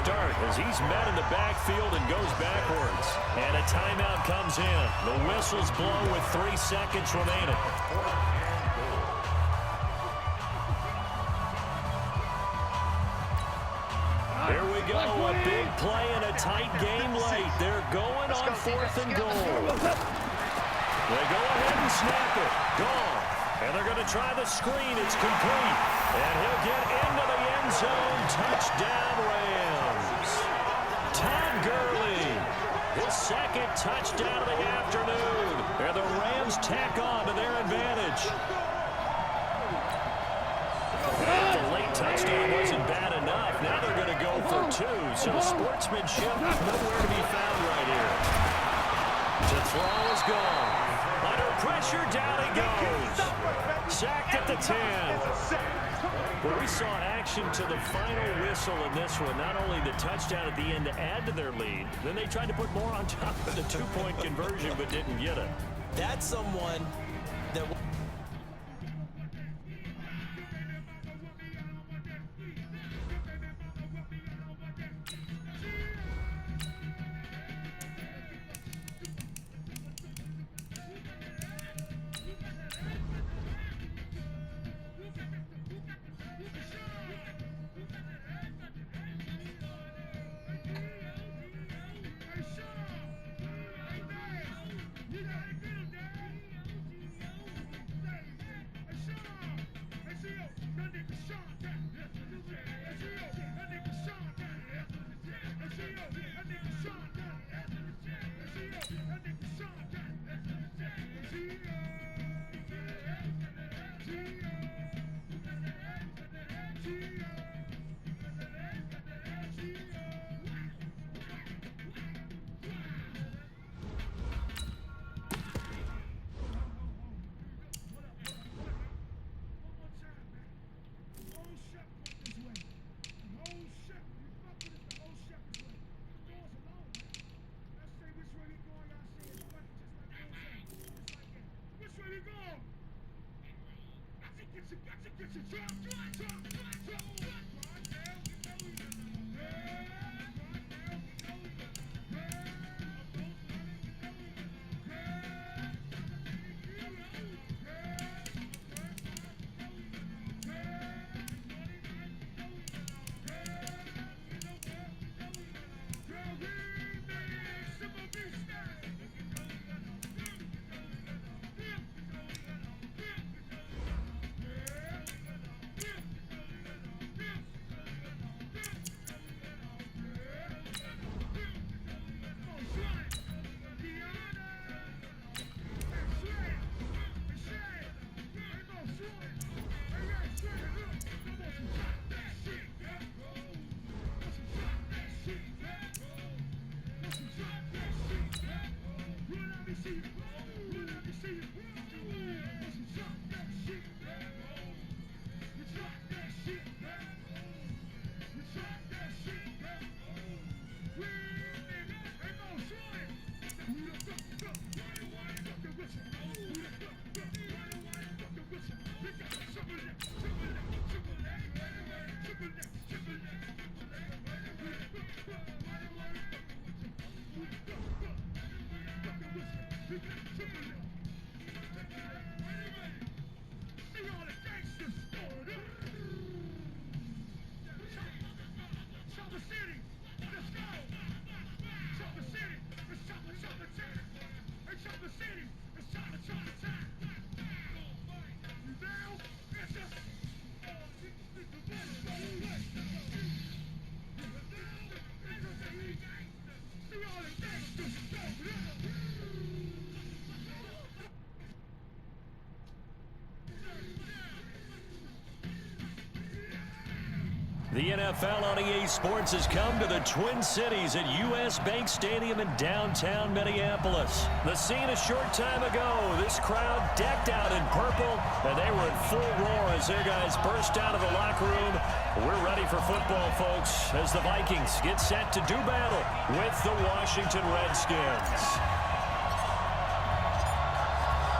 start as he's met in the backfield and goes backwards. And a timeout comes in. The whistles blow with 3 seconds remaining. Here we go, a big play in a tight game late. They're going on 4th and goal. They go ahead and snap it. Gone. And they're going to try the screen. It's complete. And he'll get into the end zone. Touchdown, Rams. Todd Gurley, his 2nd touchdown of the afternoon. And the Rams tack on to their advantage. The late touchdown wasn't bad enough. Now they're going to go for 2. So sportsmanship nowhere to be found right here. To throw is gone. Under pressure, down he goes. Sacked at the 10. Well, we saw action to the final whistle in this one. Not only the touchdown at the end to add to their lead, then they tried to put more on top of the 2-point conversion but didn't get it. That's someone that... The NFL on EA Sports has come to the Twin Cities at U.S. Bank Stadium in downtown Minneapolis. The scene a short time ago, this crowd decked out in purple, and they were in full roar as their guys burst out of the locker room. We're ready for football, folks, as the Vikings get set to do battle with the Washington Redskins.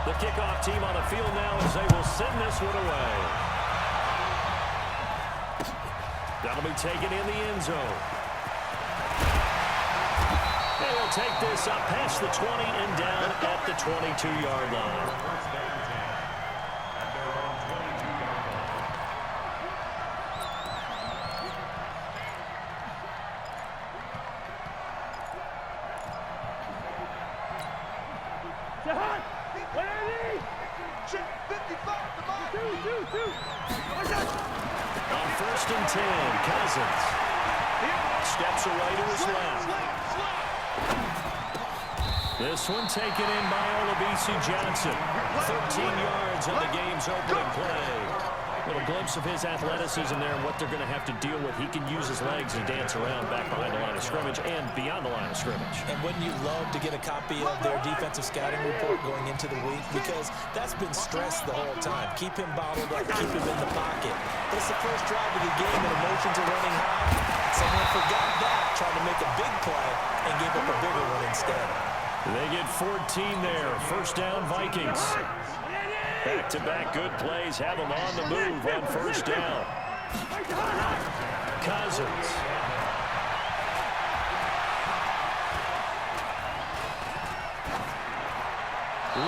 The kickoff team on the field now as they will send this one away. That'll be taken in the end zone. they'll take this up past the 20 and down at the 22-yard line. On 1st and 10, Cousins steps away to his left. This one taken in by Olabisi Johnson. 13 yards on the game's opening play. A little glimpse of his athleticism there and what they're going to have to deal with. He can use his legs and dance around back behind the line of scrimmage and beyond the line of scrimmage. And wouldn't you love to get a copy of their defensive scouting report going into the week? Because that's been stressed the whole time. Keep him bottled up, keep him in the pocket. But it's the first drive of the game and emotions are running high. Someone forgot that, tried to make a big play and gave up a bigger one instead. They get 14 there. 1st down, Vikings. Back-to-back good plays have them on the move on 1st down. Cousins.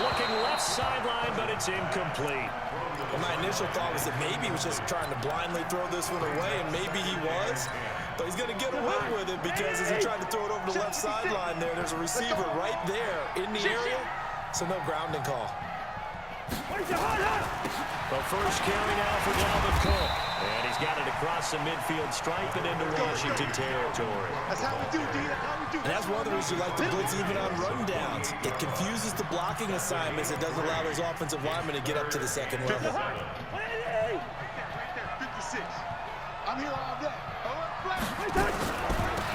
Looking left sideline, but it's incomplete. Well, my initial thought was that maybe he was just trying to blindly throw this one away, and maybe he was. But he's going to get away with it because as he tried to throw it over the left sideline there's a receiver right there in the area, so no grounding call. The first carry now for Dalvin Cook. And he's got it across the midfield stripe and into Washington territory. That's how we do, D. That's how we do. And that's one of the reasons you like to blitz even on rundowns. It confuses the blocking assignments. It doesn't allow those offensive linemen to get up to the second level. 56. I'm here all day.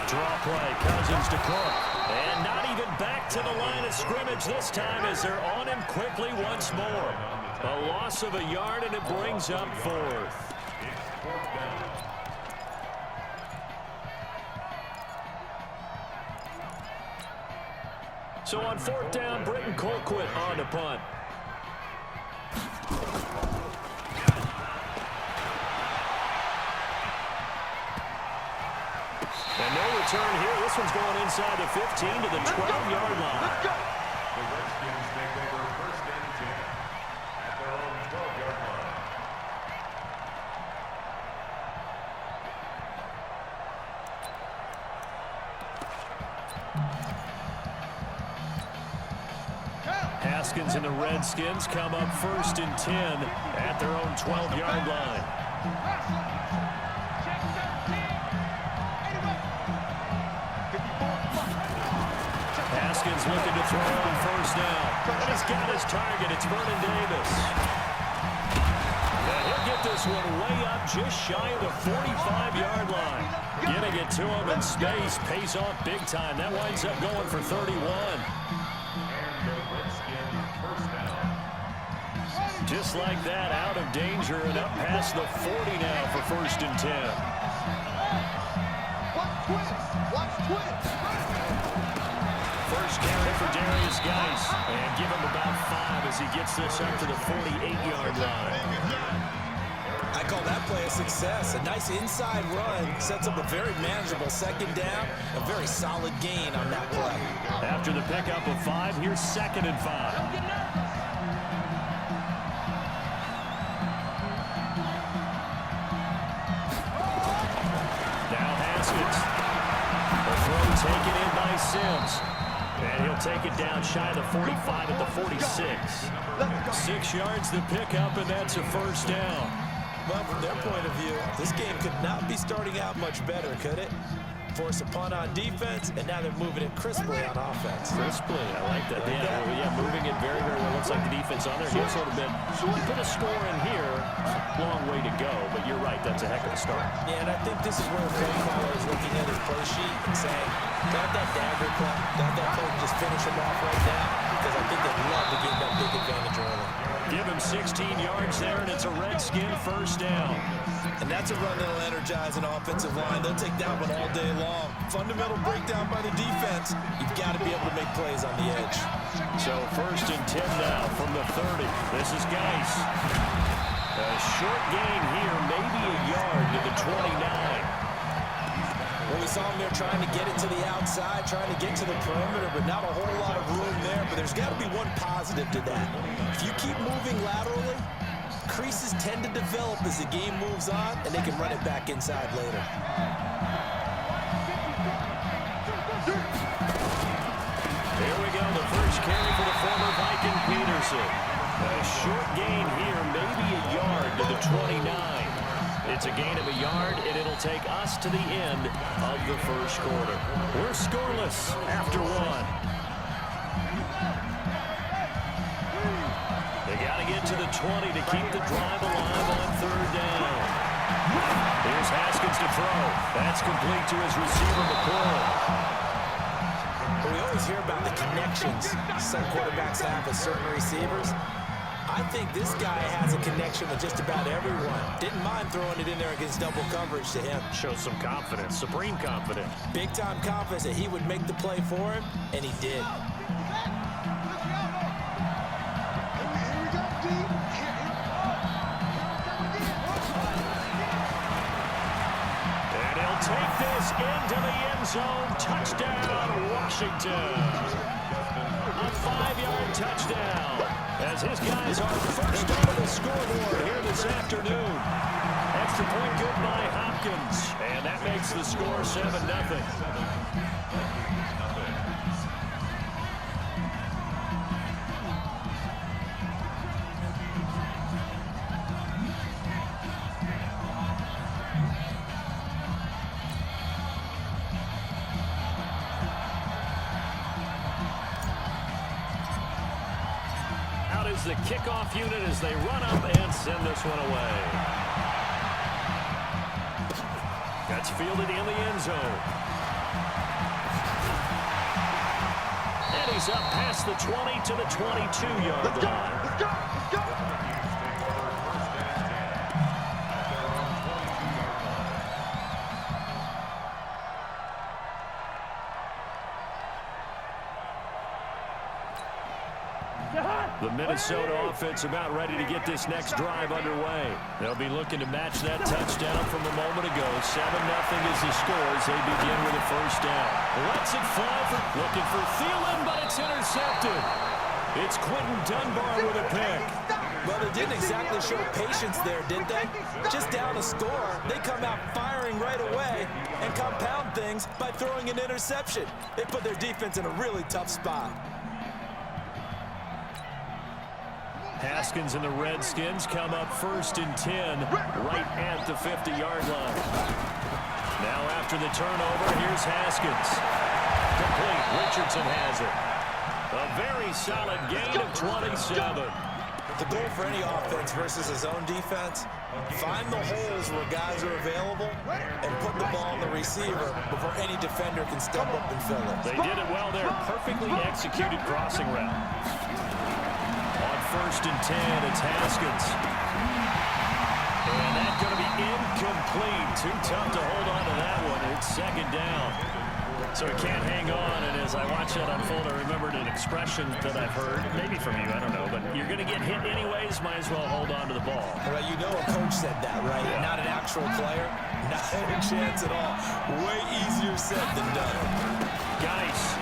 Draw play, Cousins to Cook. And not even back to the line of scrimmage this time as they're on him quickly once more. A loss of a yard, and it brings up 4th. So on 4th down, Britton Colquitt on to punt. And no return here. This one's going inside the 15 to the 12-yard line. Let's go. The Redskins take over 1st and 10 at their own 12-yard line. Haskins and the Redskins come up 1st and 10 at their own 12-yard line. Haskins looking to throw on 1st down. And he's got his target. It's Vernon Davis. And he'll get this one way up just shy of the 45-yard line. Getting it to him in space pays off big time. That winds up going for 31. Just like that, out of danger and up past the 40 now for 1st and 10. Watch twist. First carry for Darius Geis, and give him about 5 as he gets this up to the 48-yard line. I call that play a success. A nice inside run sets up a very manageable 2nd down. A very solid gain on that play. After the pickup of 5, here's 2nd and 5. Taken in by Sims. And he'll take it down shy of the 45 at the 46. 6 yards the pickup, and that's a 1st down. Well, from their point of view, this game could not be starting out much better, could it? Force a punt on defense, and now they're moving it crisply on offense. Crisply, I like that. Yeah, moving it very, very well. Looks like the defense on there. Here's sort of been, you put a score in here, long way to go, but you're right, that's a heck of a start. Yeah, and I think this is where a play caller is looking at his play sheet and saying, got that dagger play, got that play to just finish him off right now, because I think they'd love to get that big advantage early. Give him 16 yards there, and it's a Redskin 1st down. And that's a run that'll energize an offensive line. They'll take that one all day long. Fundamental breakdown by the defense. You've got to be able to make plays on the edge. So 1st and 10 now from the 30. This is Geis. A short gain here, maybe a yard to the 29. Well, we saw him there trying to get it to the outside, trying to get to the perimeter, but not a whole lot of room there. But there's got to be one positive to that. If you keep moving laterally, creases tend to develop as the game moves on, and they can run it back inside later. Here we go, the first carry for the former Viking Peterson. A short gain here, maybe a yard to the 29. It's a gain of a yard, and it'll take us to the end of the first quarter. We're scoreless after one. They got to get to the 20 to keep the drive alive on third down. Here's Haskins to throw. That's complete to his receiver, McCoy. We always hear about the connections some quarterbacks have with certain receivers. I think this guy has a connection with just about everyone. Didn't mind throwing it in there against double coverage to him. Shows some confidence, supreme confidence. Big-time confidence that he would make the play for him, and he did. And he'll take this into the end zone. Touchdown, Washington. A 5-yard touchdown. As his guys are first on the scoreboard here this afternoon. Extra point good by Hopkins. And that makes the score 7-0. The kickoff unit as they run up and send this one away. That's fielded in the end zone. And he's up past the 20 to the 22-yard line. Let's go! Let's go! The Minnesota offense about ready to get this next drive underway. They'll be looking to match that touchdown from a moment ago. 7-0 is the score as they begin with a first down. Lets it fly for looking for Thielen, but it's intercepted. It's Quentin Dunbar with a pick. Well, they didn't exactly show patience there, did they? Just down a score, they come out firing right away and compound things by throwing an interception. They put their defense in a really tough spot. Haskins and the Redskins come up 1st and 10 right at the 50-yard line. Now after the turnover, here's Haskins. Complete. Richardson has it. A very solid gain of 27. The goal for any offense versus his own defense, find the holes where guys are available and put the ball on the receiver before any defender can step up and fill it. They did it well there. Perfectly executed crossing route. On 1st and 10, it's Haskins. And that's going to be incomplete. Too tough to hold on to that one. It's 2nd down. So he can't hang on, and as I watch that unfold, I remembered an expression that I've heard, maybe from you, I don't know, but you're going to get hit anyways, might as well hold on to the ball. Well, you know a coach said that, right? Yeah. Not an actual player. Not a chance at all. Way easier said than done. Geis.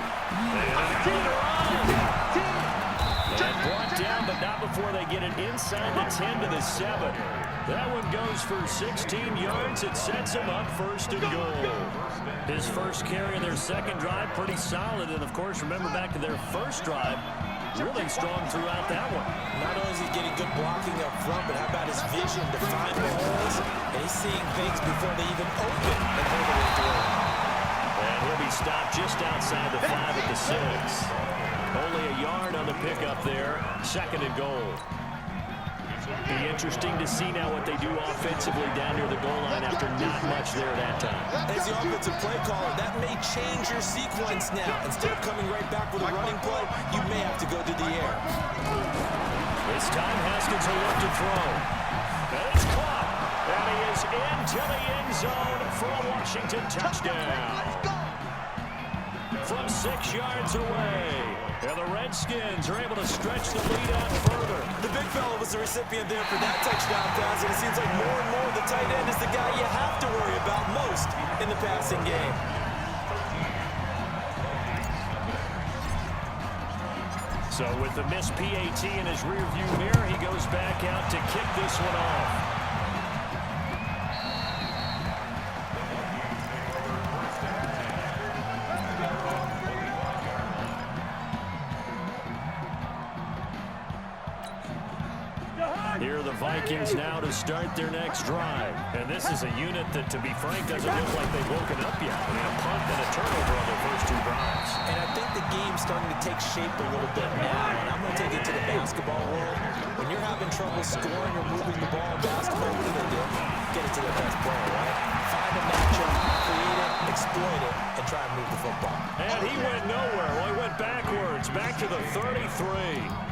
And brought down, but not before they get it inside the 10 to the 7. That one goes for 16 yards. It sets him up 1st and goal. His first carry in their 2nd drive, pretty solid. And, of course, remember back to their first drive, really strong throughout that one. Not only is he getting good blocking up front, but how about his vision to find the holes? And he's seeing things before they even open and hold it through. And he'll be stopped just outside the 5 at the 6. Only a yard on the pickup there. 2nd and goal. Be interesting to see now what they do offensively down near the goal line after not much there that time. As the offensive play caller, that may change your sequence now. Instead of coming right back with a running play, you may have to go to the air. This time Haskins will look to throw. And it's caught. And he is into the end zone for a Washington touchdown. From 6 yards away. And the Redskins are able to stretch the lead out further. The big fella was the recipient there for that touchdown pass, and it seems like more and more the tight end is the guy you have to worry about most in the passing game. So with the missed PAT in his rearview mirror, he goes back out to kick this one off. Here are the Vikings now to start their next drive. And this is a unit that, to be frank, doesn't look like they've woken up yet. I mean, a punt and a turnover on their first two drives. And I think the game's starting to take shape a little bit now. And I'm going to take it to the basketball world. When you're having trouble scoring or moving the ball in basketball, what do? Get it to the best player, right? Find a matchup, create it, exploit it, and try and move the football. And he went nowhere. Well, he went backwards, back to the 33.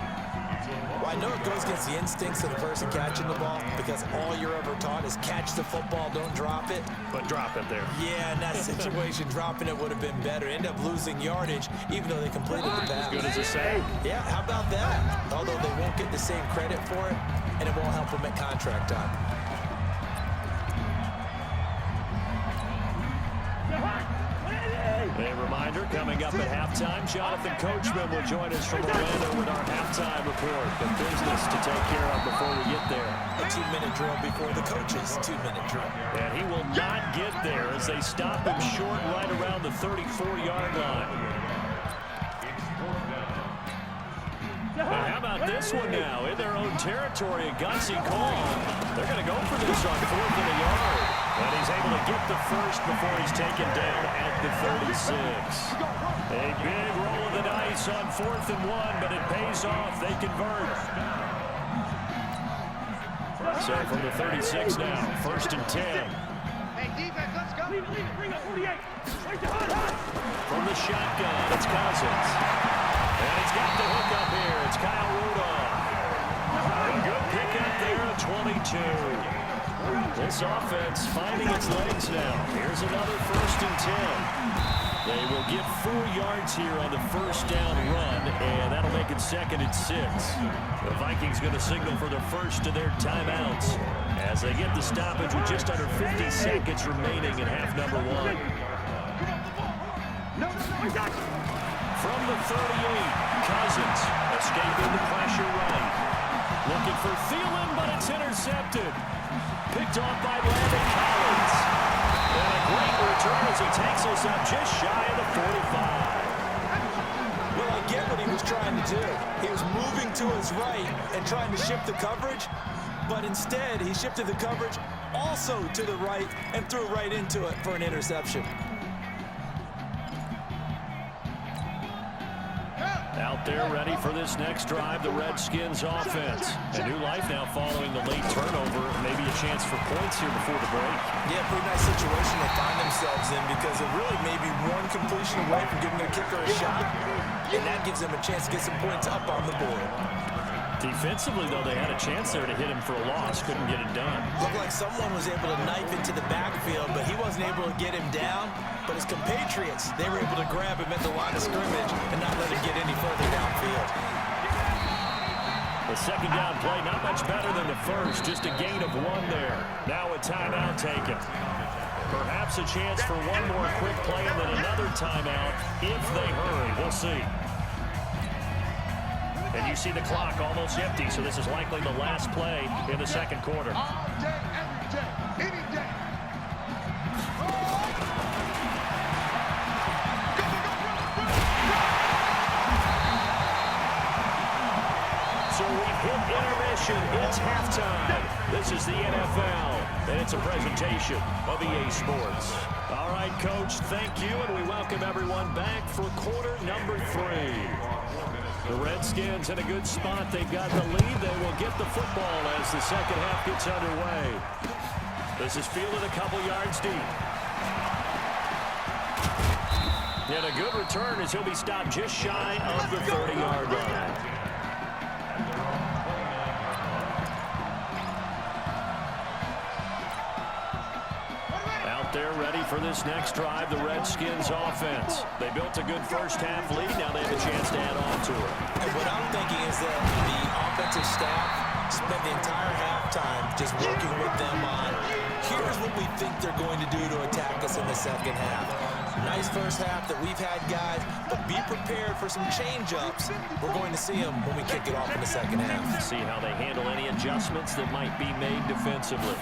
Well, I know it goes against the instincts of the person catching the ball because all you're ever taught is catch the football, don't drop it. But drop it there. Yeah, in that situation, dropping it would have been better. End up losing yardage, even though they completed the pass. As good as a save. Yeah, how about that? Although they won't get the same credit for it, and it won't help them at contract time. A reminder, coming up at halftime, Jonathan Coachman will join us from Orlando with our halftime report. The business to take care of before we get there. A 2-minute drill before the coach's 2-minute drill. And he will not get there as they stop him short right around the 34-yard line. And how about this one now? In their own territory, a gutsy call. They're going to go for this on 4th and a yard. And he's able to get the first before he's taken down at the 36. A big roll of the dice on 4th and 1, but it pays off. They convert. So from the 36 now, 1st and 10. Hey, defense, let's go. Bring up 48. From the shotgun, it's Cousins. And he's got the hook up here. It's Kyle Rudolph. A good pickup there at 22. This offense finding its legs now. Here's another 1st and 10. They will get 4 yards here on the first down run, and that'll make it 2nd and 6. The Vikings going to signal for the first of their timeouts as they get the stoppage with just under 50 seconds remaining in half number 1. From the 38, Cousins escaping the pressure right. Looking for Thielen, but it's intercepted. Picked off by Landon Collins. And a great return as he takes us up just shy of the 45. Well, I get what he was trying to do. He was moving to his right and trying to shift the coverage, but instead he shifted the coverage also to the right and threw right into it for an interception. Out there ready for this next drive, the Redskins offense. A new life now following the late turnover. Maybe a chance for points here before the break. Yeah, pretty nice situation they find themselves in because it really may be one completion away from giving their kicker a shot, and that gives them a chance to get some points up on the board. Defensively, though, they had a chance there to hit him for a loss. Couldn't get it done. Looked like someone was able to knife into the backfield, but he wasn't able to get him down. But his compatriots, they were able to grab him at the line of scrimmage and not let him get any further downfield. The second down play, not much better than the first. Just a gain of 1 there. Now a timeout taken. Perhaps a chance for one more quick play and then another timeout if they hurry. We'll see. And you see the clock almost empty, so this is likely the last play in the second quarter. All day, every day, any day. So we've hit intermission. It's halftime. This is the NFL, and it's a presentation of EA Sports. All right, Coach, thank you, and we welcome everyone back for quarter number 3. The Redskins in a good spot. They've got the lead. They will get the football as the second half gets underway. This is fielded a couple yards deep. And a good return as he'll be stopped just shy of the 30-yard line. They're ready for this next drive, the Redskins offense. They built a good first half lead. Now they have a chance to add on to it. And what I'm thinking is that the offensive staff spent the entire halftime just working with them on, here's what we think they're going to do to attack us in the second half. Nice first half that we've had, guys, but be prepared for some change-ups. We're going to see them when we kick it off in the second half. See how they handle any adjustments that might be made defensively.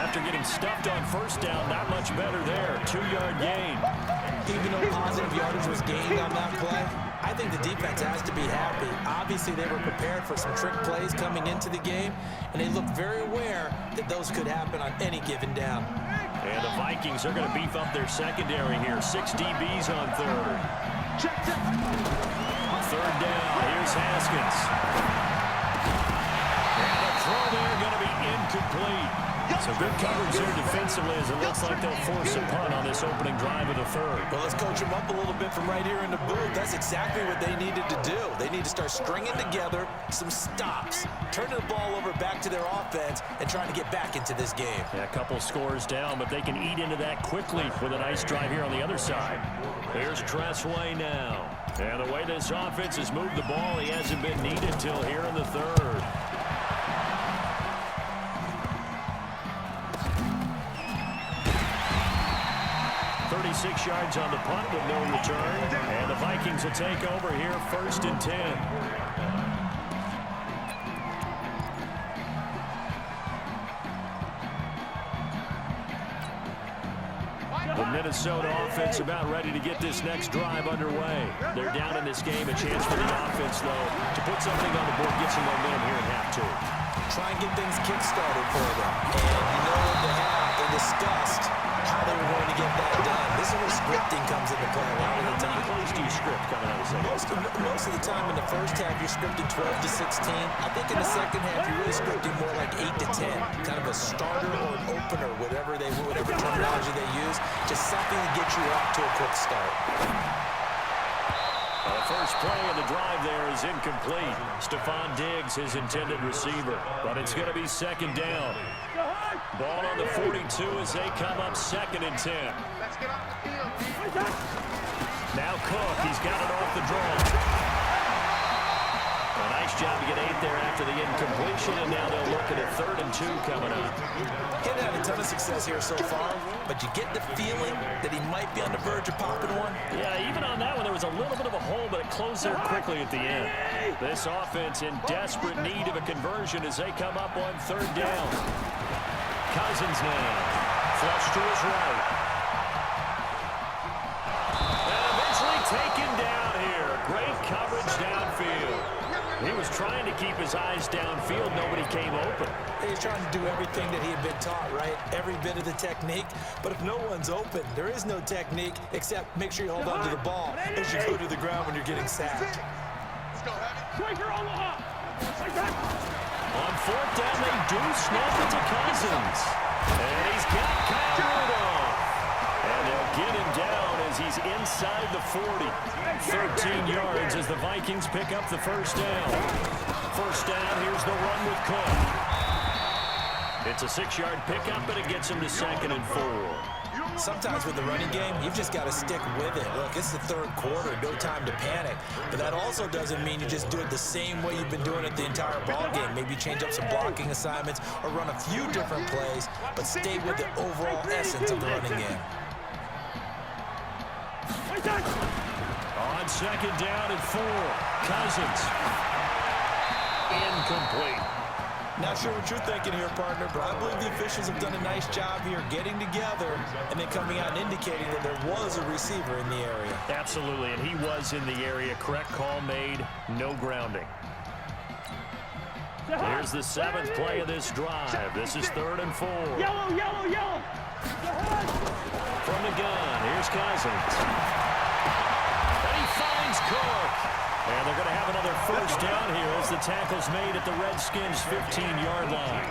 After getting stuffed on first down, not much better there. 2-yard gain. Even though positive yardage was gained on that play, I think the defense has to be happy. Obviously, they were prepared for some trick plays coming into the game, and they look very aware that those could happen on any given down. And the Vikings are going to beef up their secondary here. 6 DBs on third. Third down. Here's Haskins. And the throw there going to be incomplete. So good coverage there defensively as it looks like they'll force a punt on this opening drive of the third. Well, let's coach them up a little bit from right here in the booth. That's exactly what they needed to do. They need to start stringing together some stops, turning the ball over back to their offense, and trying to get back into this game. Yeah, a couple scores down, but they can eat into that quickly with a nice drive here on the other side. Here's Tressway now. And the way this offense has moved the ball, he hasn't been needed till here in the third. 36 yards on the punt with no return. And the Vikings will take over here, 1st and 10. The Minnesota offense about ready to get this next drive underway. They're down in this game. A chance for the offense, though, to put something on the board, get some momentum here in half 2. Try and get things kick-started for them. And you know what they have. They discussed how they were going to get that done. This is where scripting comes into play a lot of the time. How many plays do you script coming out of the second? Most of the time in the first half, you're scripting 12 to 16. I think in the second half, you're really scripting more like 8 to 10. Kind of a starter or an opener, whatever terminology they use. Just something to get you off to a quick start. The first play of the drive there is incomplete. Stephon Diggs, his intended receiver. But it's going to be 2nd down. Ball on the 42 as they come up 2nd and 10. Let's get off the field. Now Cook, he's got it off the draw. A nice job to get 8 there after the incompletion, and now they'll look at a 3rd and 2 coming up. He hasn't had a ton of success here so far, but you get the feeling that he might be on the verge of popping one. Yeah, even on that one, there was a little bit of a hole, but it closed there quickly at the end. This offense in desperate need of a conversion as they come up on 3rd down. Cousins now, flush to his right. And eventually taken down here. Great coverage downfield. He was trying to keep his eyes downfield. Nobody came open. He's trying to do everything that he had been taught, right? Every bit of the technique. But if no one's open, there is no technique except make sure you hold on to the ball as you go to the ground when you're getting sacked. Let's go, Heavy. On 4th down, they do snap it to Cousins. And he's got Kyle Rudolph. And they'll get him down as he's inside the 40. 13 yards as the Vikings pick up the 1st down. 1st down, here's the run with Cook. It's a 6-yard pickup, but it gets him to 2nd and 4. Sometimes with the running game, you've just got to stick with it. Look, it's the 3rd quarter, no time to panic. But that also doesn't mean you just do it the same way you've been doing it the entire ball game. Maybe change up some blocking assignments or run a few different plays, but stay with the overall essence of the running game. On 2nd down and 4, Cousins. Incomplete. Not sure what you're thinking here, partner, but I believe the officials have done a nice job here getting together and then coming out and indicating that there was a receiver in the area. Absolutely, and he was in the area. Correct call made, no grounding. Here's the 7th play of this drive. This is 3rd and 4. Yellow. From the gun, here's Cousins. And he finds Cook. And they're going to have another 1st down here as the tackle's made at the Redskins' 15-yard line.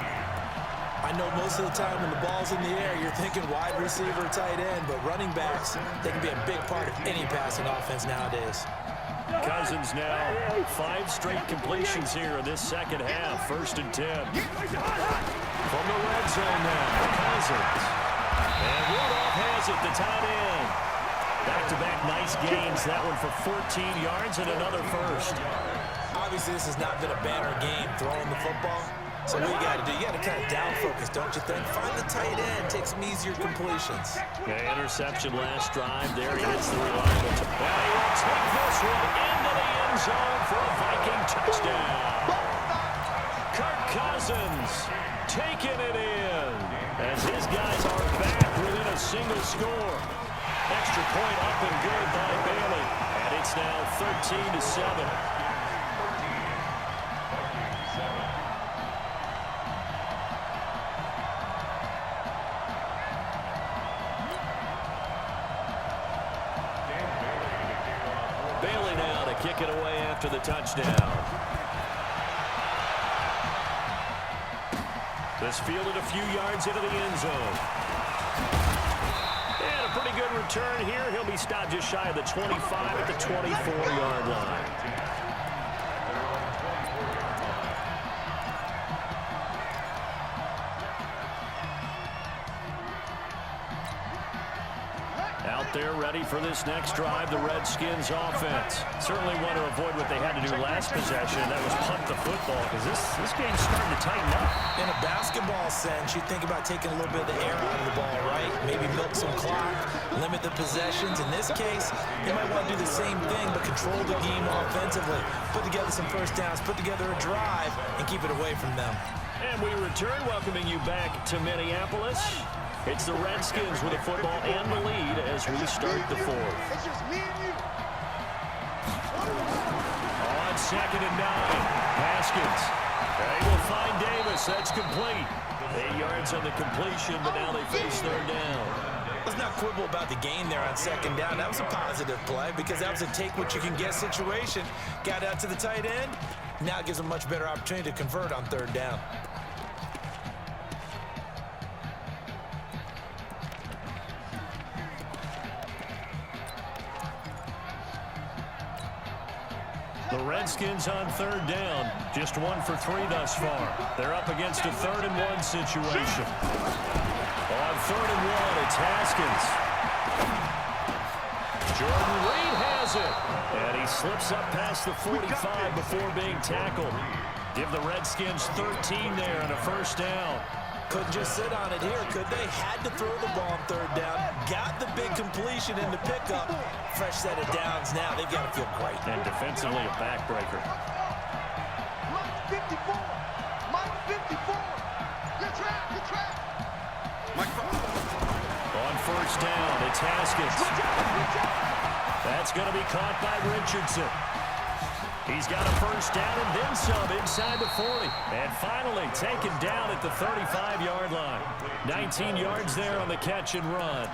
I know most of the time when the ball's in the air, you're thinking wide receiver, tight end, but running backs, they can be a big part of any passing offense nowadays. Cousins now, 5 straight completions here in this 2nd half, 1st and 10. From the red zone now, Cousins. And Rudolph has it, the tight end. Back-to-back nice gains, that one for 14 yards and another 1st. Obviously, this has not been a banner game throwing the football. So what you got to do, you got to kind of down focus focus, don't you think? Find the tight end, take some easier completions. The interception last drive. There he hits the reliable. Well, he will take this one into the end zone for a Viking touchdown. Kirk Cousins taking it in as his guys are back within a single score. Extra point up and good by Bailey. And it's now 13-7. Bailey now to kick it away after the touchdown. This fielded a few yards into the end zone. And a pretty good return here. He'll be stopped just shy of the 25 at the 24-yard line. Out there ready for this next drive, the Redskins offense. Certainly want to avoid what they had to do last possession, and that was punt the football, because this game's starting to tighten up. In a basketball sense, you think about taking a little bit of the air out of the ball, right? Maybe milk some clock, limit the possessions. In this case, you might want to do the same thing, but control the game offensively. Put together some first downs, put together a drive, and keep it away from them. And we return, welcoming you back to Minneapolis. It's the Redskins with the football and the lead as we start the fourth. It's just me and you. On 2nd and 9, Haskins. They will find Davis. That's complete. 8 yards on the completion, but now they face third down. Let's not quibble about the gain there on 2nd down. That was a positive play because that was a take-what-you-can-get situation. Got out to the tight end. Now it gives them a much better opportunity to convert on 3rd down. The Redskins on 3rd down. Just 1 for 3 thus far. They're up against a 3rd and 1 situation. On 3rd and 1, it's Haskins. Jordan Reed has it. And he slips up past the 45 before being tackled. Give the Redskins 13 there on a 1st down. Couldn't just sit on it here, could they? Had to throw the ball on 3rd down. Got the big completion in the pickup. Fresh set of downs now. They've got to feel great. And defensively, a backbreaker. Mike 54. Mike 54. Good track. Mike 5. On 1st down, it's Haskins. That's going to be caught by Richardson. He's got a 1st down and then some inside the 40. And finally taken down at the 35-yard line. 19 yards there on the catch and run.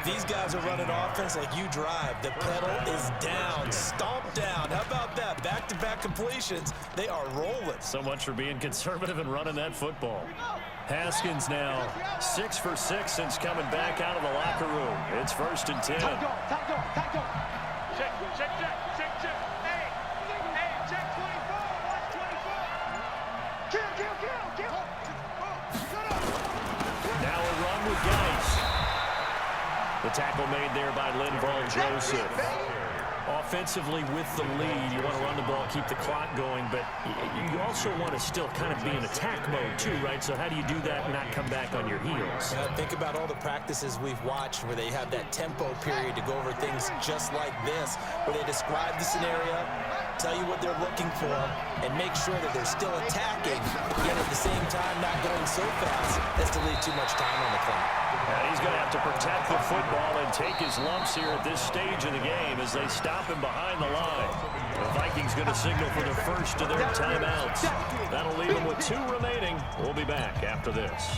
These guys are running offense like you drive. The pedal is down, stomped down. How about that? Back-to-back completions. They are rolling. So much for being conservative and running that football. Haskins now 6 for 6 since coming back out of the locker room. It's 1st and 10. Check. Check 24. Watch 24. Kill. Now a run with Geis. The tackle made there by Linval Joseph. Offensively with the lead, you want to run the ball, keep the clock going, but you also want to still kind of be in attack mode too, right? So how do you do that and not come back on your heels? Think about all the practices we've watched where they have that tempo period to go over things just like this, where they describe the scenario, tell you what they're looking for, and make sure that they're still attacking, yet at the same time not going so fast as to leave too much time on the clock. And he's going to have to protect the football and take his lumps here at this stage of the game as they stop him behind the line. The Vikings going to signal for the first of their timeouts. That'll leave them with 2 remaining. We'll be back after this.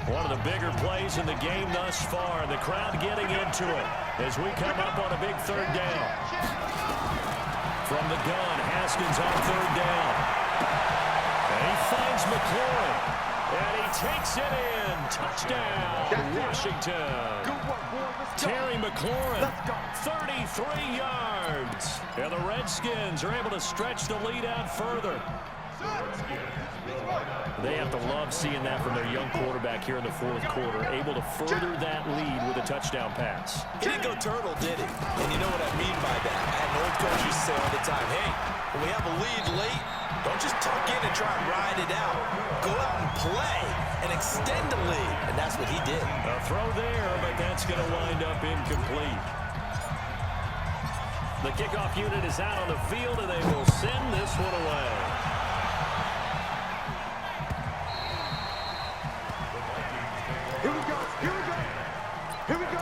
One of the bigger plays in the game thus far. The crowd getting into it as we come up on a big 3rd down. From the gun, Haskins on 3rd down. And he finds McLaurin. And he takes it in. Touchdown, Washington. Terry McLaurin, 33 yards. And the Redskins are able to stretch the lead out further. They have to love seeing that from their young quarterback here in the 4th quarter, able to further that lead with a touchdown pass. He didn't go turtle, did he? And you know what I mean by that. I had an old coach used to say all the time, hey, when we have a lead late, don't just tuck in and try and ride it out. Go out and play and extend the lead, and that's what he did. A throw there, but that's going to wind up incomplete. The kickoff unit is out on the field, and they will send this one away. Here we go. Here we go. Here we go.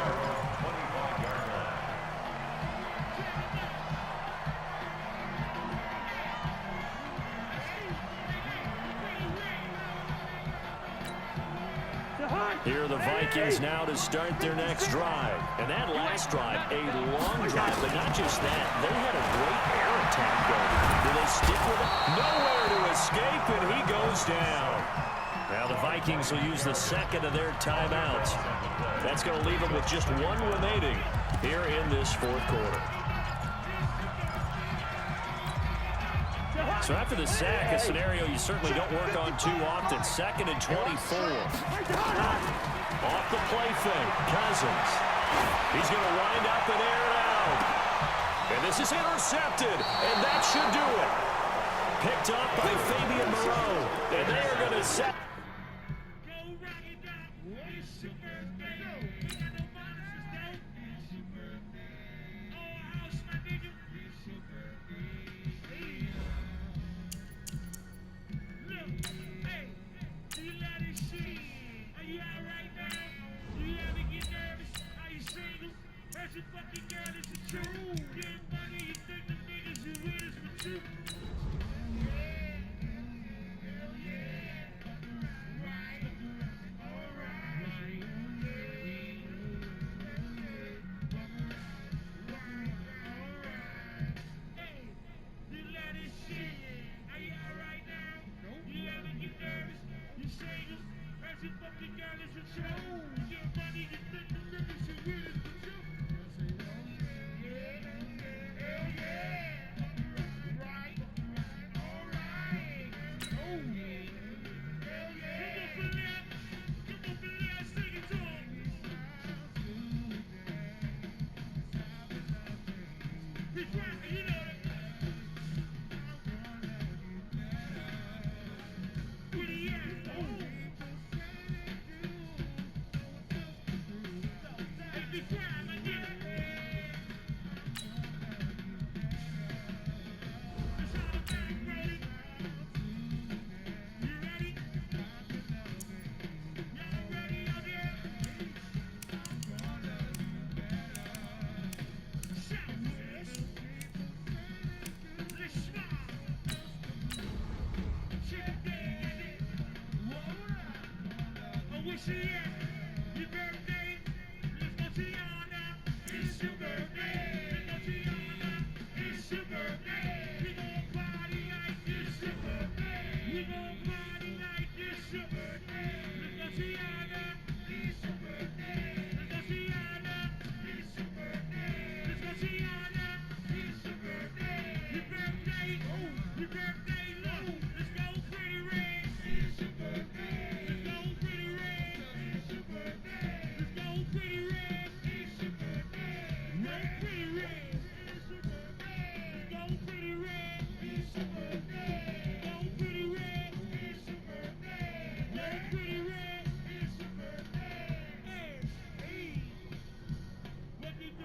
Here are the Vikings now to start their next drive. And that last drive, a long drive, but not just that. They had a great air attack going. Do they stick with it? Nowhere to escape, and he goes down. Now the Vikings will use the second of their timeouts. That's going to leave them with just one remaining here in this fourth quarter. So after the sack, a scenario you certainly don't work on too often. 2nd and 24. Off the play fake, Cousins. He's going to wind up and air it out. And this is intercepted, and that should do it. Picked up by Fabian Moreau, and they are going to set.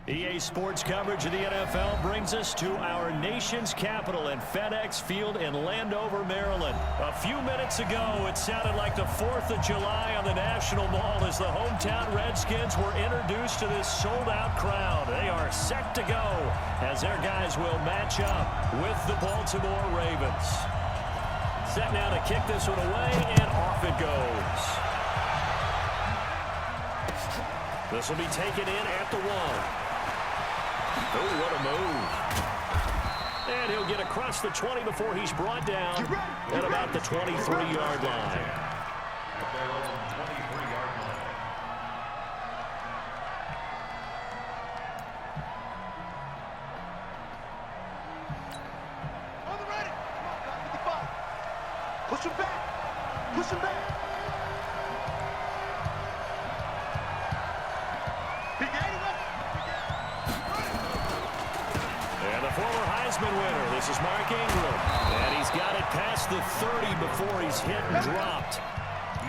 EA Sports coverage of the NFL brings us to our nation's capital in FedEx Field in Landover, Maryland. A few minutes ago, it sounded like the 4th of July on the National Mall as the hometown Redskins were introduced to this sold-out crowd. They are set to go as their guys will match up with the Baltimore Ravens. Set now to kick this one away, and off it goes. This will be taken in at the 1. Oh, what a move. And he'll get across the 20 before he's brought down at about the 23-yard line. On the ready. Come on, 55. Push him back. Push him back. Former Heisman winner. This is Mark Ingram. the 30 before he's hit and dropped.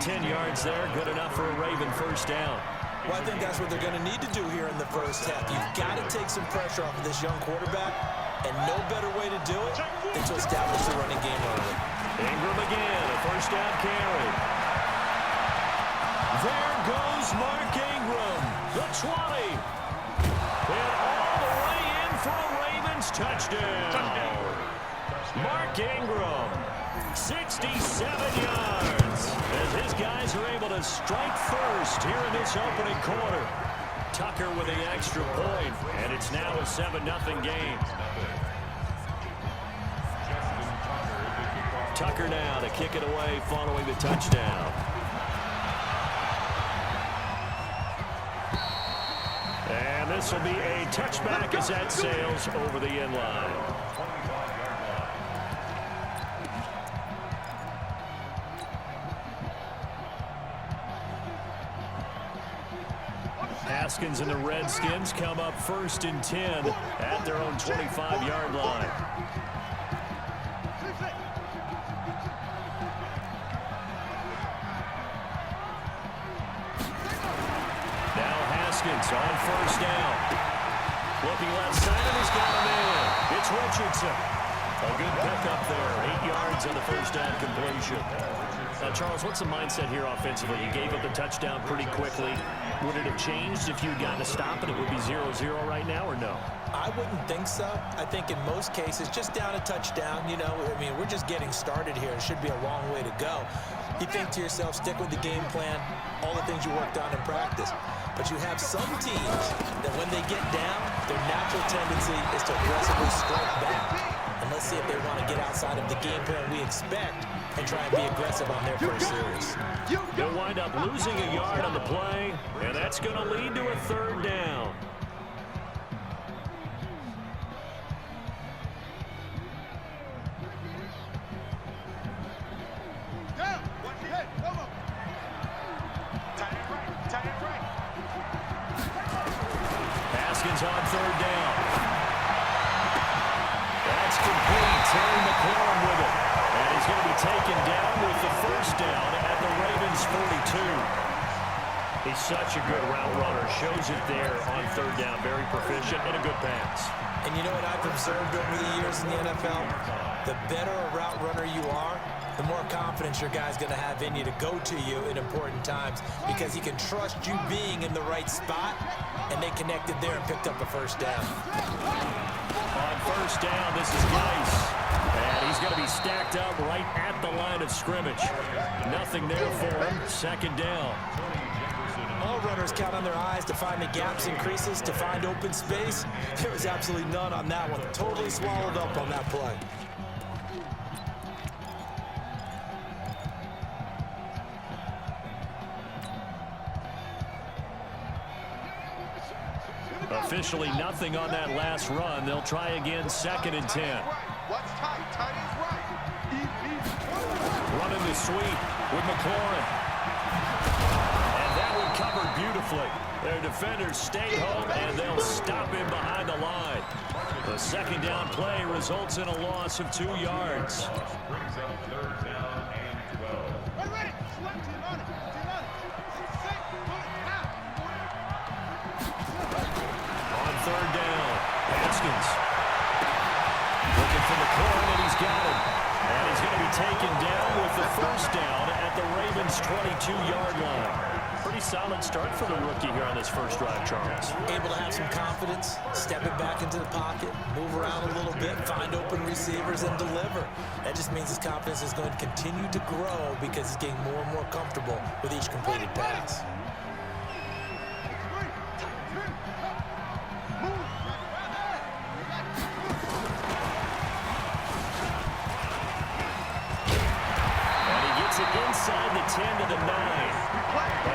10 yards there, good enough for a Raven first down. Well, I think that's what they're going to need to do here in the first half. You've got to take some pressure off of this young quarterback, and no better way to do it than to establish the running game early. Ingram again, a first down carry. There goes Mark Ingram, the 20. And all the way in for a Ravens touchdown. Mark Ingram, 67 yards, as his guys are able to strike first here in this opening quarter. Tucker with the extra point, and it's now a 7-0 game. Tucker now to kick it away following the touchdown. And this will be a touchback as that sails over the end line. Haskins and the Redskins come up 1st and 10 at their own 25-yard line. Now Haskins on 1st down. Looking left side, and he's got him in. It's Richardson. A good pickup there. 8 yards on the first down completion. Charles, what's the mindset here offensively? You gave up the touchdown pretty quickly. Would it have changed if you had gotten a stop and it would be 0-0 right now, or no? I wouldn't think so. I think in most cases, just down a touchdown, you know, I mean, we're just getting started here. It should be a long way to go. You think to yourself, stick with the game plan, all the things you worked on in practice. But you have some teams that when they get down, their natural tendency is to aggressively strike back. And let's see if they want to get outside of the game plan we expect and try and be aggressive on their first series. They'll wind up losing a yard on the play, and that's going to lead to a 3rd down. Haskins on 3rd down. That's complete. Terry McLaurin with it. And he's going to be taken down with the 1st down at the Ravens 42. He's such a good route runner. Shows it there on 3rd down. Very proficient and a good pass. And you know what I've observed over the years in the NFL? The better a route runner you are, the more confidence your guy's going to have in you to go to you in important times because he can trust you being in the right spot, and they connected there and picked up a 1st down. On 1st down, this is Geis. And he's going to be stacked up right at the line of scrimmage. Nothing there for him. 2nd down. All runners count on their eyes to find the gaps and creases, to find open space. There was absolutely none on that one. Totally swallowed up on that play. Officially nothing on that last run. They'll try again, 2nd and 10. What's tight? Tight is right. Running the sweep with McLaurin. And that one covered beautifully. Their defenders stay home, and they'll stop him behind the line. The 2nd down play results in a loss of 2 yards. Brings up 3rd down and 12. Ready. Select team on it. Team on it. Set. Bullet. Now. On 3rd down, Haskins. Looking for McLaurin, and he's got him. And he's going to be taken down with the 1st down at the Ravens' 22-yard line. Pretty solid start for the rookie here on this first drive, Charles. Able to have some confidence, stepping back into the pocket, move around a little bit, find open receivers, and deliver. That just means his confidence is going to continue to grow because he's getting more and more comfortable with each completed pass. Inside the 10 to the 9.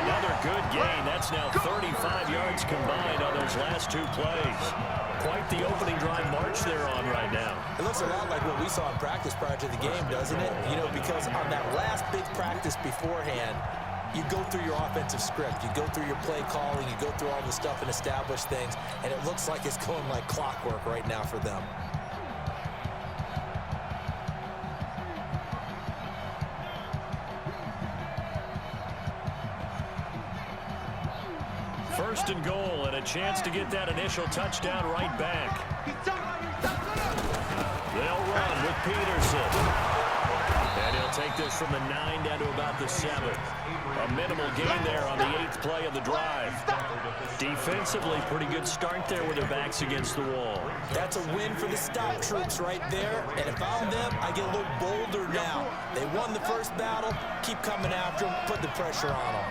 Another good gain. That's now 35 yards combined on those last 2 plays. Quite the opening drive march they're on right now. It looks a lot like what we saw in practice prior to the game, doesn't it? You know, because on that last big practice beforehand, you go through your offensive script, you go through your play calling, you go through all the stuff and establish things, and it looks like it's going like clockwork right now for them. First and goal, and a chance to get that initial touchdown right back. They'll run with Peterson. And he'll take this from the 9 down to about the 7. A minimal gain there on the 8th play of the drive. Defensively, pretty good start there with their backs against the wall. That's a win for the stop troops right there. And if I'm them, I get a little bolder now. They won the first battle. Keep coming after them. Put the pressure on them.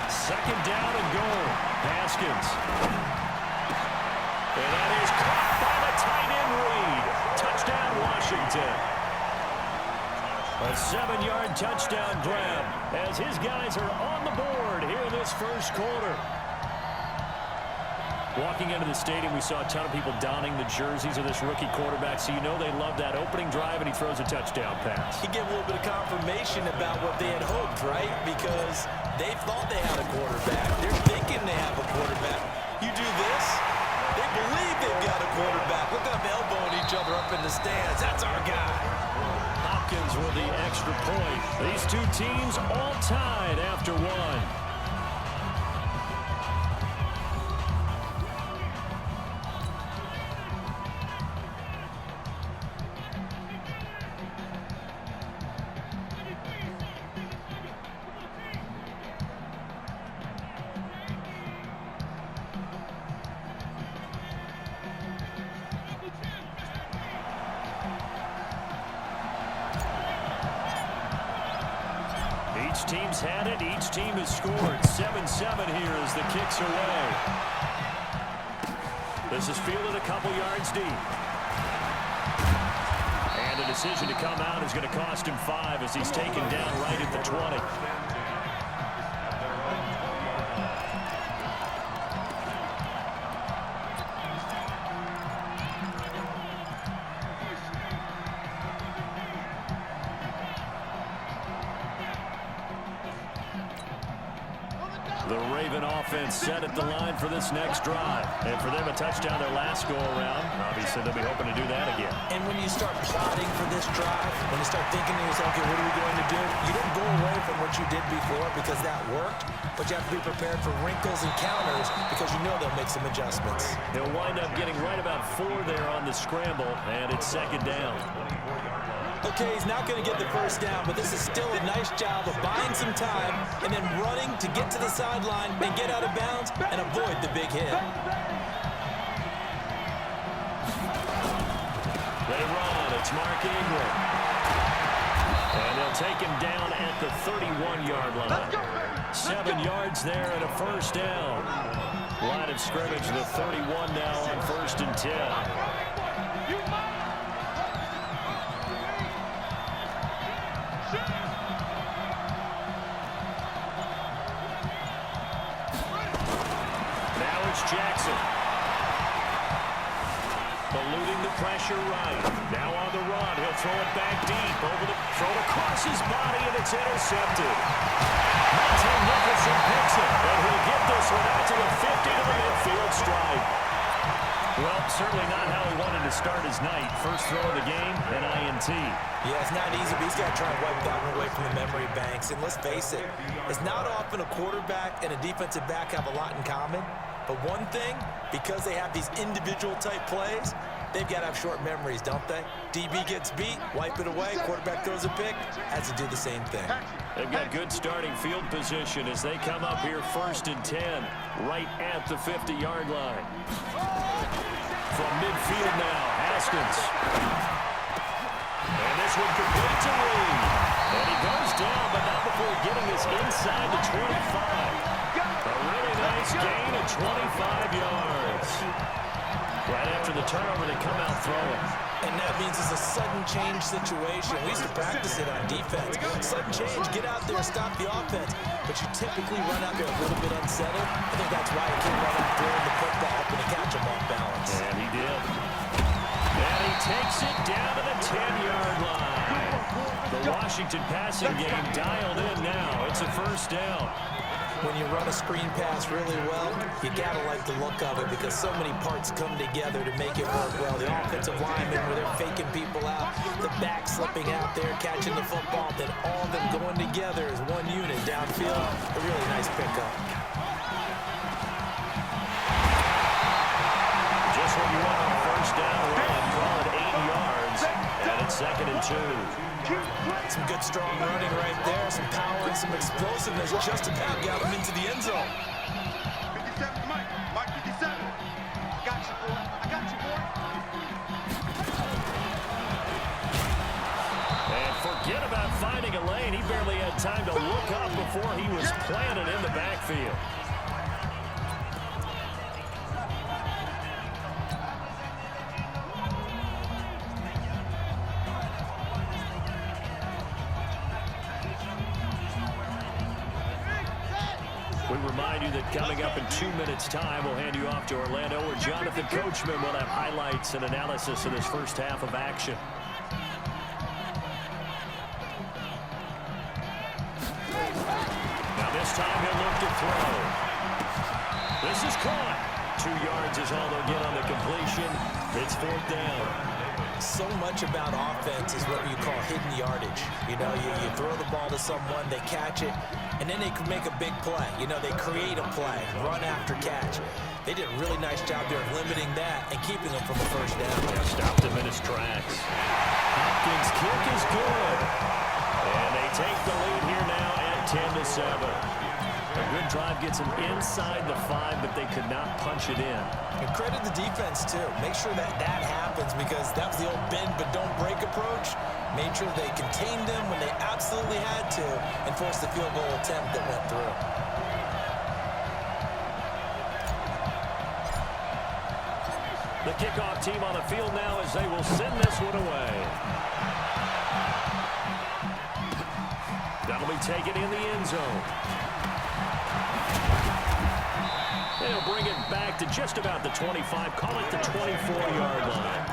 Second down and goal. Haskins. And that is caught by the tight end Reed. Touchdown, Washington. A 7-yard touchdown grab as his guys are on the board here in this first quarter. Walking into the stadium, we saw a ton of people donning the jerseys of this rookie quarterback, so you know they love that opening drive, and he throws a touchdown pass. He gave a little bit of confirmation about what they had hoped, right? Because they thought they had a quarterback. They're thinking they have a quarterback. You do this, they believe they've got a quarterback. Look at them elbowing each other up in the stands. That's our guy. Hopkins with the extra point. These two teams all tied after one. Each team's had it. Each team has scored. 7-7 here as the kicks away. This is fielded a couple yards deep. And a decision to come out is going to cost him 5 as he's taken down right at the 20. The Raven offense set at the line for this next drive. And for them, a touchdown their last go-around. Obviously, they'll be hoping to do that again. And when you start plotting for this drive, when you start thinking to yourself, okay, what are we going to do? You don't go away from what you did before because that worked, but you have to be prepared for wrinkles and counters because you know they'll make some adjustments. He'll wind up getting right about 4 there on the scramble, and it's second down. Okay, he's not going to get the first down, but this is still a nice job of buying some time and then running to get to the sideline and get out of bounds and avoid the big hit. They run. It's Mark Ingram. And they'll take him down at the 31-yard line. 7 yards there and a first down. Line of scrimmage, the 31 now on 1st and 10. Jackson. Eluding the pressure right. Now on the run. He'll throw it back deep. Throw it across his body, and it's intercepted. Monte Nicholson picks it. And he'll get this one out to the 50 to the midfield strike. Well, certainly not how he wanted to start his night. First throw of the game, an INT. Yeah, it's not easy, but he's got to try and wipe that one away from the memory banks. And let's face it, it's not often a quarterback and a defensive back have a lot in common. But one thing, because they have these individual type plays, they've got to have short memories, don't they? DB gets beat, wipe it away, quarterback throws a pick, has to do the same thing. They've got good starting field position as they come up here 1st and 10, right at the 50-yard line. From midfield now, Haskins. And this one complete to Reed. And he goes down, but not before getting this inside the 25. A really nice gain of 25 yards. Right after the turnover, they come out throwing. And that means it's a sudden change situation. We used to practice it on defense. Sudden change, get out there, stop the offense. But you typically run out there a little bit unsettled. I think that's why he came right out throwing the football up and to catch him off balance. And he did. And he takes it down to the 10-yard line. The Washington passing game dialed in now. It's a first down. When you run a screen pass really well, you gotta like the look of it because so many parts come together to make it work well. The offensive linemen, where they're faking people out, the back slipping out there, catching the football, then all of them going together as one unit downfield. A really nice pickup. Just what you want on a first down run. Call it 8 yards, and it's 2nd and 2. Some good, strong running right there. Some power and some explosiveness. Just about got him into the end zone. 57, Mike. Mike 57. I got you, boy. I got you, boy. And forget about finding a lane. He barely had time to look up before he was planted in the backfield. We remind you that coming up in 2 minutes' time, we'll hand you off to Orlando, where Jonathan Coachman will have highlights and analysis of this first half of action. Now this time he'll look to throw. This is caught. 2 yards is all they'll get on the completion. It's 4th down. So much about offense is what you call hidden yardage. You know, you throw the ball to someone, they catch it, and then they can make a big play. You know, they create a play, run after catch. They did a really nice job there of limiting that and keeping them from a first down. Yeah, stopped him in his tracks. Hopkins' kick is good. And they take the lead here now at 10-7. A good drive gets them inside the 5, but they could not punch it in. And credit the defense, too. Make sure that happens because that was the old bend but don't break approach. Made sure they contained them when they absolutely had to and forced the field goal attempt that went through. The kickoff team on the field now as they will send this one away. That'll be taken in the end zone. They'll bring it back to just about the 25, call it the 24-yard line.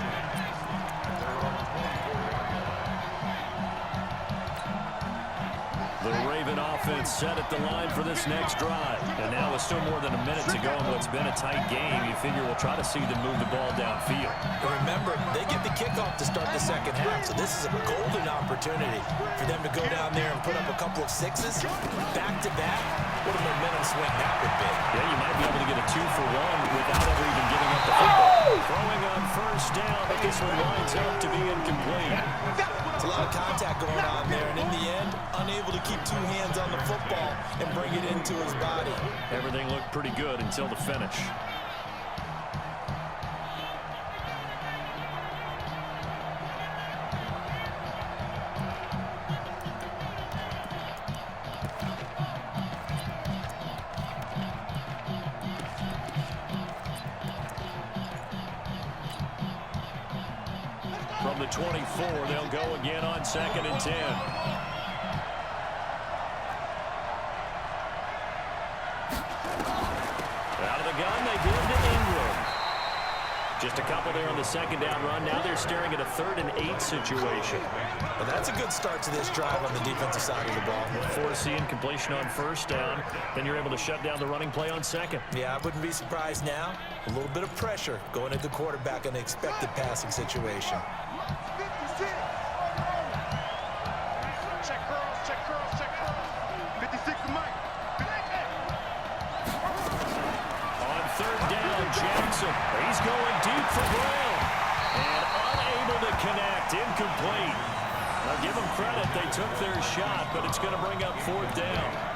The Raven offense set at the line for this next drive. And now with still more than a minute to go in what's been a tight game, you figure we'll try to see them move the ball downfield. And remember, they get the kickoff to start the second half, so this is a golden opportunity for them to go down there and put up a couple of sixes back-to-back. What a momentum swing that would be. Yeah, you might be able to get a 2-for-1 without ever even giving up the football. Throwing on first down, but this one winds up to be incomplete. It's a lot of contact going on there, and in the end, unable to keep 2 hands on the football and bring it into his body. Everything looked pretty good until the finish. From the 24, they'll go again on 2nd and 10. Out of the gun, they give to Ingram. Just a couple there on the second down run. Now they're staring at a 3rd and 8 situation. Well, that's a good start to this drive on the defensive side of the ball. Forcing completion on first down. Then you're able to shut down the running play on 2nd. Yeah, I wouldn't be surprised now. A little bit of pressure going at the quarterback in an expected passing situation. 56. Check curls, check curls, check curls. 56 to Mike. On 3rd down, Jackson. He's going deep for Brown. And unable to connect. Incomplete. Now give them credit. They took their shot, but it's going to bring up 4th down.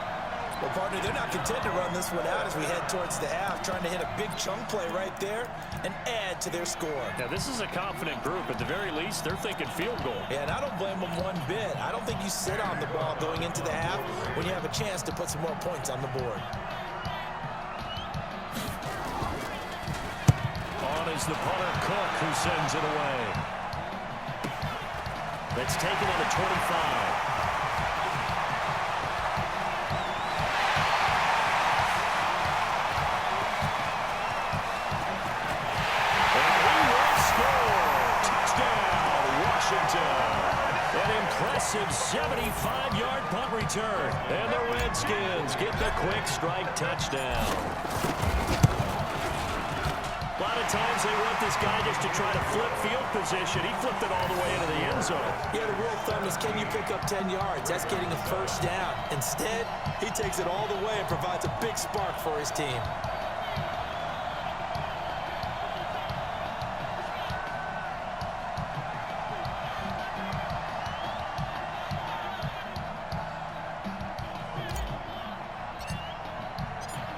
Well, partner, they're not content to run this one out as we head towards the half, trying to hit a big chunk play right there and add to their score. Now, this is a confident group. At the very least, they're thinking field goal. Yeah, and I don't blame them one bit. I don't think you sit on the ball going into the half when you have a chance to put some more points on the board. On is the punter, Cook, who sends it away. That's taken on the 25. An impressive good 75-yard punt return. And the Redskins get the quick strike touchdown. A lot of times they want this guy just to try to flip field position. He flipped it all the way into the end zone. Yeah, the rule of thumb is, can you pick up 10 yards? That's getting a first down. Instead, he takes it all the way and provides a big spark for his team.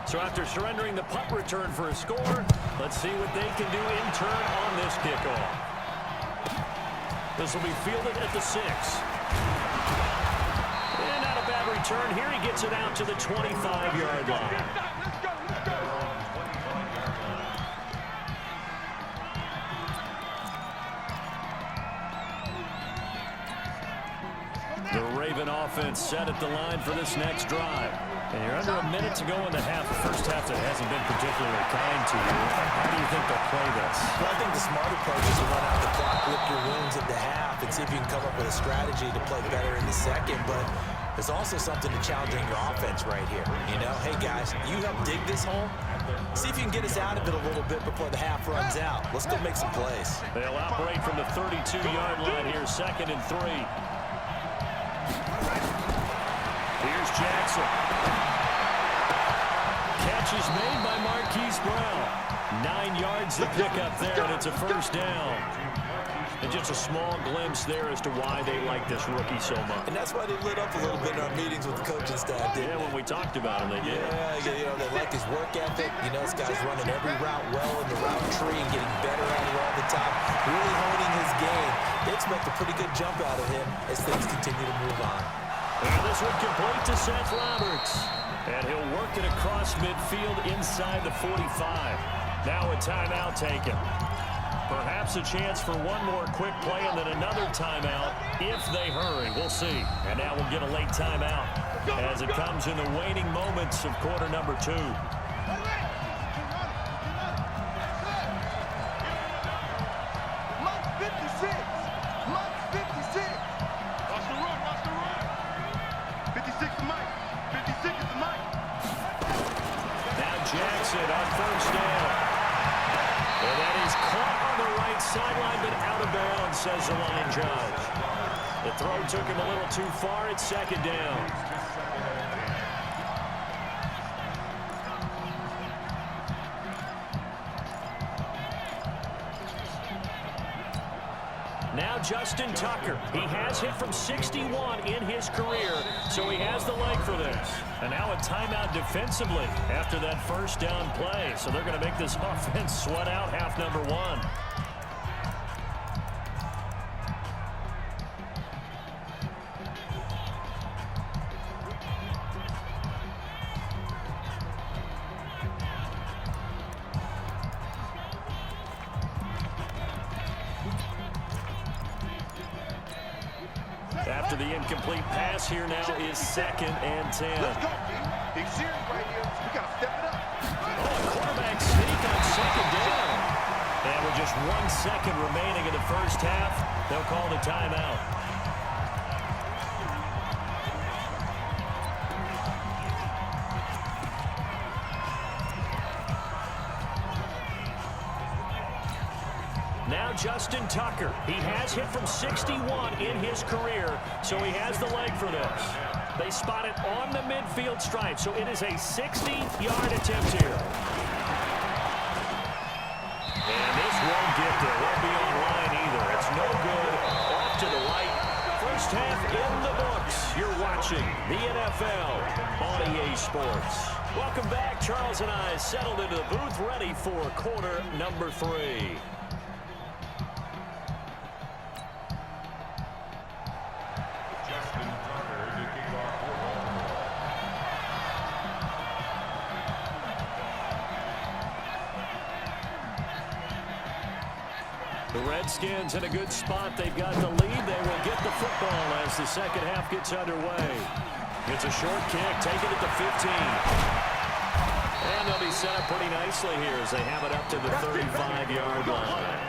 So after surrendering the punt return for a score, let's see what they can do in turn on this kickoff. This will be fielded at the 6. And not a bad return. Here he gets it out to the 25-yard line. The Raven offense set at the line for this next drive. And you're under a minute to go in the half. The first half that hasn't been particularly kind to you. How do you think they'll play this? Well, I think the smart approach is to run out the clock, lick your wounds at the half, and see if you can come up with a strategy to play better in the second. But there's also something to challenging your offense right here. You know, hey, guys, you help dig this hole. See if you can get us out of it a little bit before the half runs out. Let's go make some plays. They'll operate from the 32-yard line here, 2nd and 3. Here's Jackson. Catch is made by Marquise Brown. 9 yards to pick up there, and it's a first down. And just a small glimpse there as to why they like this rookie so much. And that's why they lit up a little bit in our meetings with the coaching staff, didn't they? Yeah, when we talked about him, they did. Yeah, you know, they like his work ethic. You know, this guy's running every route well in the route tree and getting better at it all the time. Really honing his game. They expect a pretty good jump out of him as things continue to move on. And this one complete to Seth Roberts. And he'll work it across midfield inside the 45. Now a timeout taken. Perhaps a chance for one more quick play and then another timeout if they hurry. We'll see. And now we'll get a late timeout as it comes in the waning moments of quarter number 2. Jackson on first down. And that is caught on the right sideline, but out of bounds, says the line judge. The throw took him a little too far. It's 2nd down. Now Justin Tucker. He has hit from 61 in his career, so he has the leg for this. And now a timeout defensively after that first down play. So they're going to make this offense sweat out half number 1. After the incomplete pass, here now is 2nd and 10. Let's go, He's serious right here. We got to step it up. Oh, a quarterback sneak on 2nd down. And with just 1 second remaining in the first half, they'll call the timeout. Now Justin Tucker. He has hit from 61 in his career, so he has the leg for this. They spot it on the midfield stripe, so it is a 60-yard attempt here. And this won't get there. Won't be on line either. It's no good. Off to the right. First half in the books. You're watching the NFL on EA Sports. Welcome back. Charles and I settled into the booth, ready for quarter number 3. The Redskins in a good spot. They've got the lead. They will get the football as the second half gets underway. It's a short kick, taken at the 15. And they'll be set up pretty nicely here as they have it up to the 35-yard line.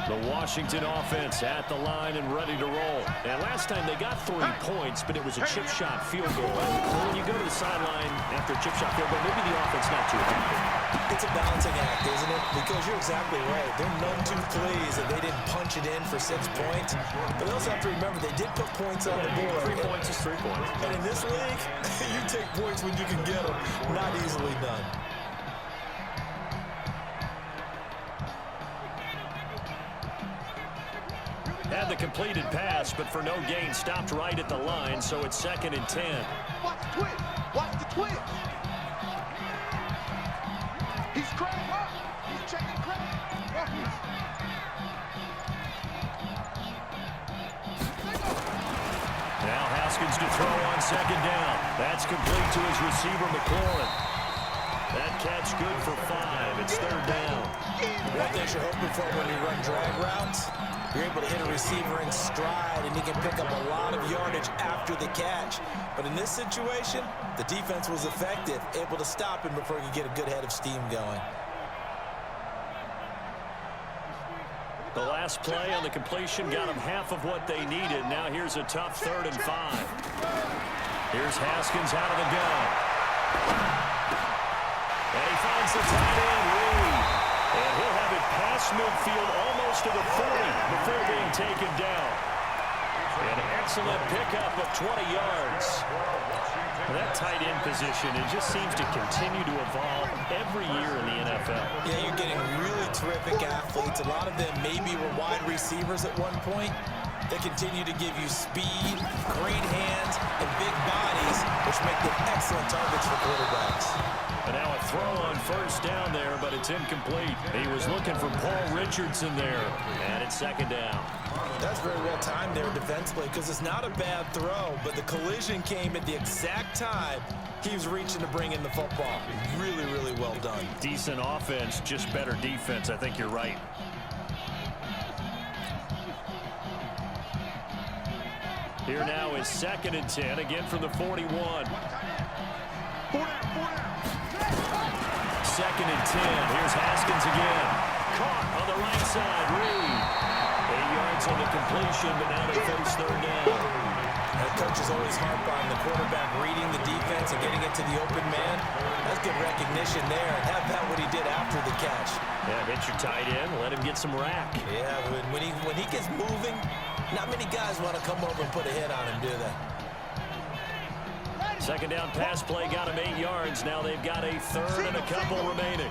The Washington offense at the line and ready to roll. And last time they got 3 points, but it was a chip shot field goal. And when you go to the sideline after a chip shot field goal, maybe the offense not too happy. It's a balancing act, isn't it? Because you're exactly right. They're none too pleased that they didn't punch it in for 6 points. But they also have to remember they did put points on the board. 3 points is 3 points. And in this league, you take points when you can get them. Not easily done. Had the completed pass, but for no gain, stopped right at the line, so it's 2nd and 10. Watch the twist. Watch the twist. He's cracked up. He's checking crack. Now Haskins to throw on 2nd down. That's complete to his receiver, McLaurin. That catch good for 5. It's 3rd down. One thing you're hoping for when you run drag routes, you're able to hit a receiver in stride, and he can pick up a lot of yardage after the catch. But in this situation, the defense was effective, able to stop him before he could get a good head of steam going. The last play on the completion got them half of what they needed. Now here's a tough 3rd and 5. Here's Haskins out of the gun. And he finds the tight end, Reed. And he'll have it past midfield almost to the 40 before being taken down. An excellent pickup of 20 yards. That tight end position, it just seems to continue to evolve every year in the NFL. Yeah, you're getting really terrific athletes. A lot of them maybe were wide receivers at one point. They continue to give you speed, great hands, and big bodies, which make them excellent targets for quarterbacks. And now a throw on 1st down there, but it's incomplete. He was looking for Paul Richardson there, and it's 2nd down. That's very well timed there defensively because it's not a bad throw, but the collision came at the exact time he was reaching to bring in the football. Really, really well done. Decent offense, just better defense. I think you're right. Here now is 2nd and 10, again from the 41. 2nd and 10. Here's Haskins again. Caught on the right side. Reed. 8 yards on the completion, but now they face 3rd down. That coach is always harp on the quarterback reading the defense and getting it to the open man. That's good recognition there. And have that what he did after the catch. Yeah, hit your tight end. Let him get some rack. Yeah, when he gets moving, not many guys want to come over and put a hit on him, do they? 2nd down pass play got him 8 yards. Now they've got a 3rd and a couple remaining.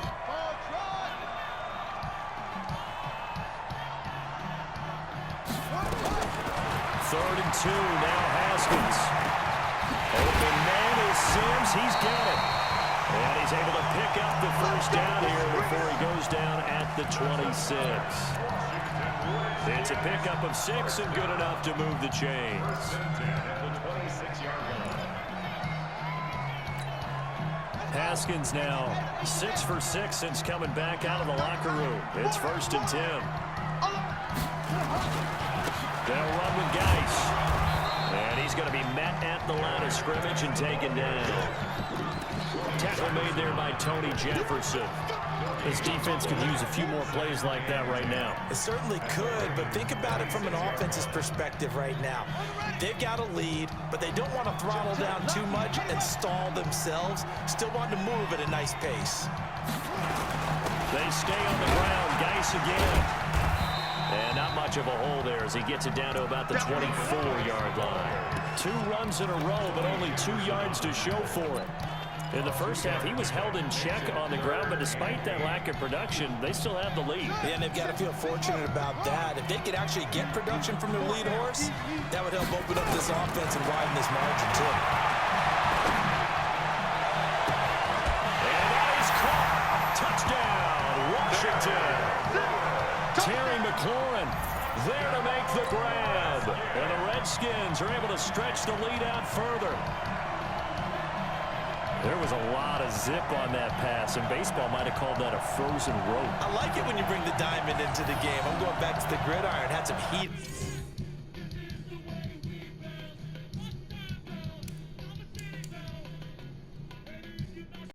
Third and 2. Now Haskins. Open man is Sims. He's got it. And he's able to pick up the 1st down here before he goes down at the 26. It's a pickup of 6 and good enough to move the chains. Haskins now 6 for 6 since coming back out of the locker room. It's 1st and 10. They'll run with Geis. And he's going to be met at the line of scrimmage and taken down. Tackle made there by Tony Jefferson. This defense could use a few more plays like that right now. It certainly could, but think about it from an offense's perspective right now. They've got a lead, but they don't want to throttle down too much and stall themselves. Still want to move at a nice pace. They stay on the ground. Geis again. And not much of a hole there as he gets it down to about the 24-yard line. 2 runs in a row, but only 2 yards to show for it. In the first half, he was held in check on the ground, but despite that lack of production, they still have the lead. Yeah, and they've got to feel fortunate about that. If they could actually get production from their lead horse, that would help open up this offense and widen this margin, too. And that is caught. Touchdown, Washington. Terry McLaurin there to make the grab. And the Redskins are able to stretch the lead out further. There was a lot of zip on that pass, and baseball might have called that a frozen rope. I like it when you bring the diamond into the game. I'm going back to the gridiron. Had some heat.